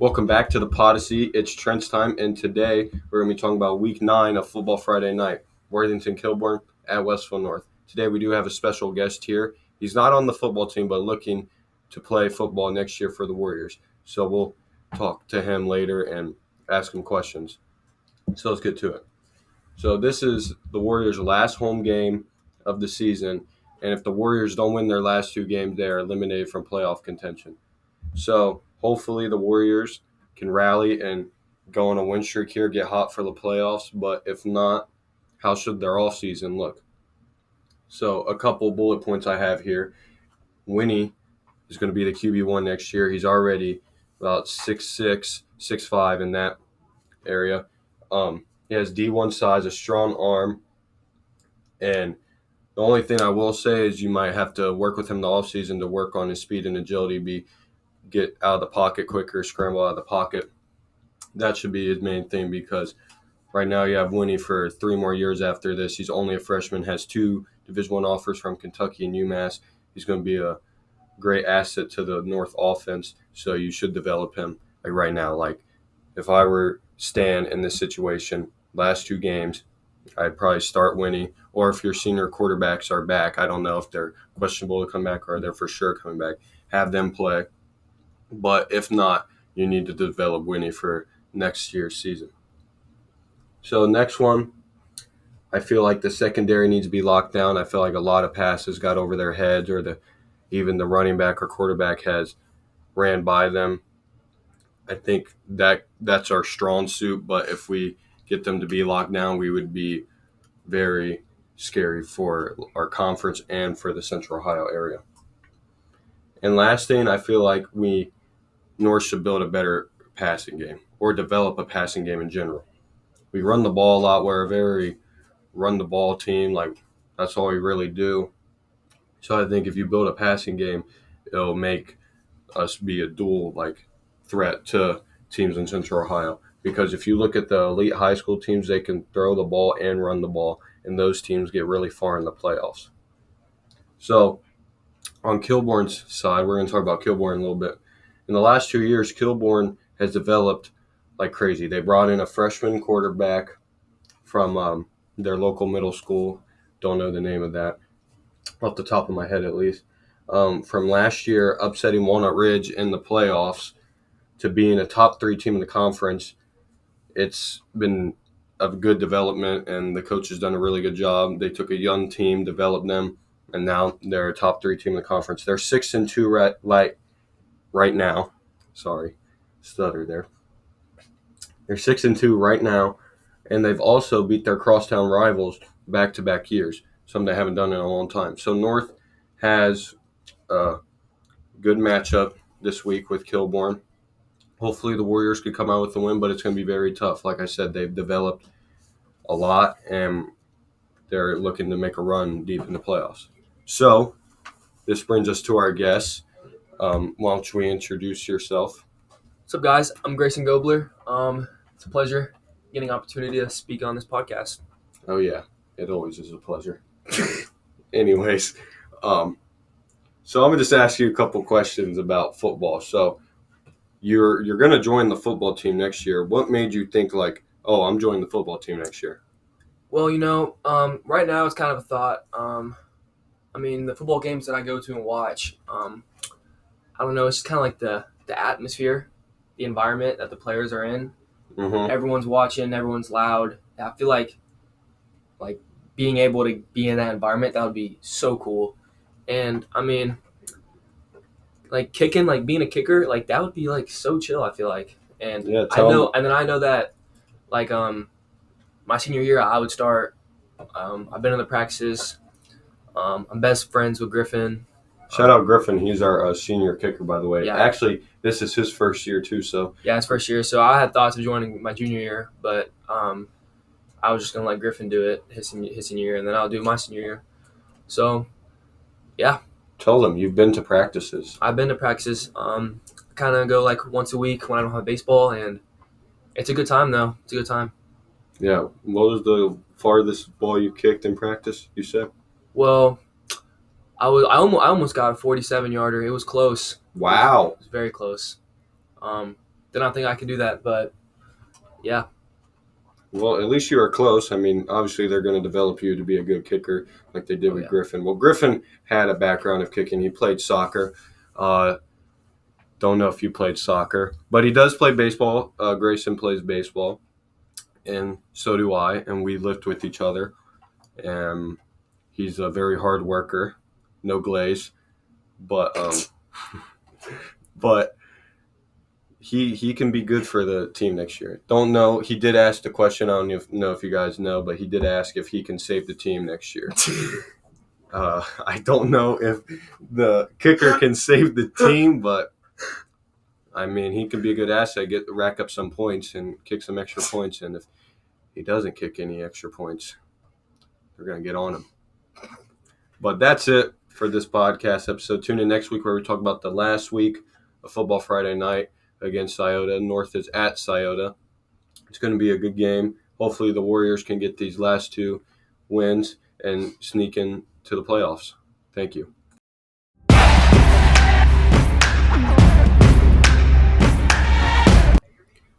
Welcome back to the Podyssey. It's Trent Time, and today we're going to be talking about Week 9 of Football Friday Night, Worthington-Kilbourne at Westville North. Today we do have a special guest here. He's not on the football team, but looking to play football next year for the Warriors. So we'll talk to him later and ask him questions. So let's get to it. So this is the Warriors' last home game of the season, and if the Warriors don't win their last two games, they are eliminated from playoff contention. So hopefully the Warriors can rally and go on a win streak here, get hot for the playoffs. But if not, how should their offseason look? So a couple bullet points I have here. Winnie is going to be the QB1 next year. He's already about 6'6", 6'5" in that area. He has D1 size, a strong arm, and the only thing I will say is you might have to work with him the offseason to work on his speed and agility, get out of the pocket quicker, scramble out of the pocket. That should be his main thing because right now you have Winnie for 3 more years after this. He's only a freshman, has 2 Division I offers from Kentucky and UMass. He's going to be a great asset to the North offense, so you should develop him right now. Like if I were Stan in this situation, last 2 games, I'd probably start Winnie. Or if your senior quarterbacks are back, I don't know if they're questionable to come back or they're for sure coming back, have them play. But if not, you need to develop Winnie for next year's season. So next one, I feel like the secondary needs to be locked down. I feel like a lot of passes got over their heads, or even the running back or quarterback has ran by them. I think that's our strong suit, but if we get them to be locked down, we would be very scary for our conference and for the Central Ohio area. And last thing, I feel like North should build a better passing game or develop a passing game in general. We run the ball a lot. We're a very run-the-ball team. Like, that's all we really do. So I think if you build a passing game, it'll make us be a dual threat to teams in Central Ohio. Because if you look at the elite high school teams, they can throw the ball and run the ball, and those teams get really far in the playoffs. So on Kilbourne's side, we're going to talk about Kilbourne a little bit. In the last 2 years, Kilbourne has developed like crazy. They brought in a freshman quarterback from their local middle school. Don't know the name of that off the top of my head at least. From last year, upsetting Walnut Ridge in the playoffs to being a top 3 team in the conference. It's been a good development, and the coach has done a really good job. They took a young team, developed them, and now they're a top 3 team in the conference. They're 6-2 right now. Sorry, stutter there. They're 6-2 right now, and they've also beat their crosstown rivals back-to-back years, something they haven't done in a long time. So North has a good matchup this week with Kilbourne. Hopefully the Warriors could come out with the win, but it's going to be very tough. Like I said, they've developed a lot, and they're looking to make a run deep in the playoffs. So this brings us to our guests. Why don't you introduce yourself? What's up, guys? I'm Grayson Gobler. It's a pleasure getting an opportunity to speak on this podcast. Oh, yeah. It always is a pleasure. Anyways, so I'm going to just ask you a couple questions about football. So you're going to join the football team next year. What made you think I'm joining the football team next year? Well, right now it's kind of a thought. The football games that I go to and watch, I don't know, it's just kind of like the atmosphere, the environment that the players are in. Mm-hmm. Everyone's watching, everyone's loud. I feel like being able to be in that environment, that would be so cool. And kicking, being a kicker, that would be so chill, I feel like. And Yeah, I know that my senior year I would start. I've been in the practices. I'm best friends with Griffin. Shout out Griffin. He's our senior kicker, by the way. Yeah. Actually, this is his first year too. So Yeah, it's first year. So I had thoughts of joining my junior year, but I was just gonna let Griffin do it his senior year, and then I'll do my senior year. So yeah. Tell them you've been to practices. I've been to practices. Kind of go once a week when I don't have baseball, and it's a good time though. It's a good time. Yeah. What was the farthest ball you kicked in practice? You said. Well, I almost got a 47-yarder. It was close. Wow. It was very close. did not think I could do that, but yeah. Well, at least you are close. I mean, obviously they're going to develop you to be a good kicker like they did Oh with yeah. Griffin. Well, Griffin had a background of kicking. He played soccer. Uh, don't know if you played soccer, but he does play baseball. Grayson plays baseball, and so do I, and we lift with each other. And he's a very hard worker, no glaze, but but he can be good for the team next year. Don't know. He did ask the question. I don't know if you guys know, but he did ask if he can save the team next year. I don't know if the kicker can save the team, but I mean he can be a good asset. Rack up some points and kick some extra points. And if he doesn't kick any extra points, they're gonna get on him. But that's it for this podcast episode. Tune in next week where we talk about the last week of Football Friday night against Scioto. North is at Scioto. It's going to be a good game. Hopefully the Warriors can get these last two wins and sneak in to the playoffs. Thank you.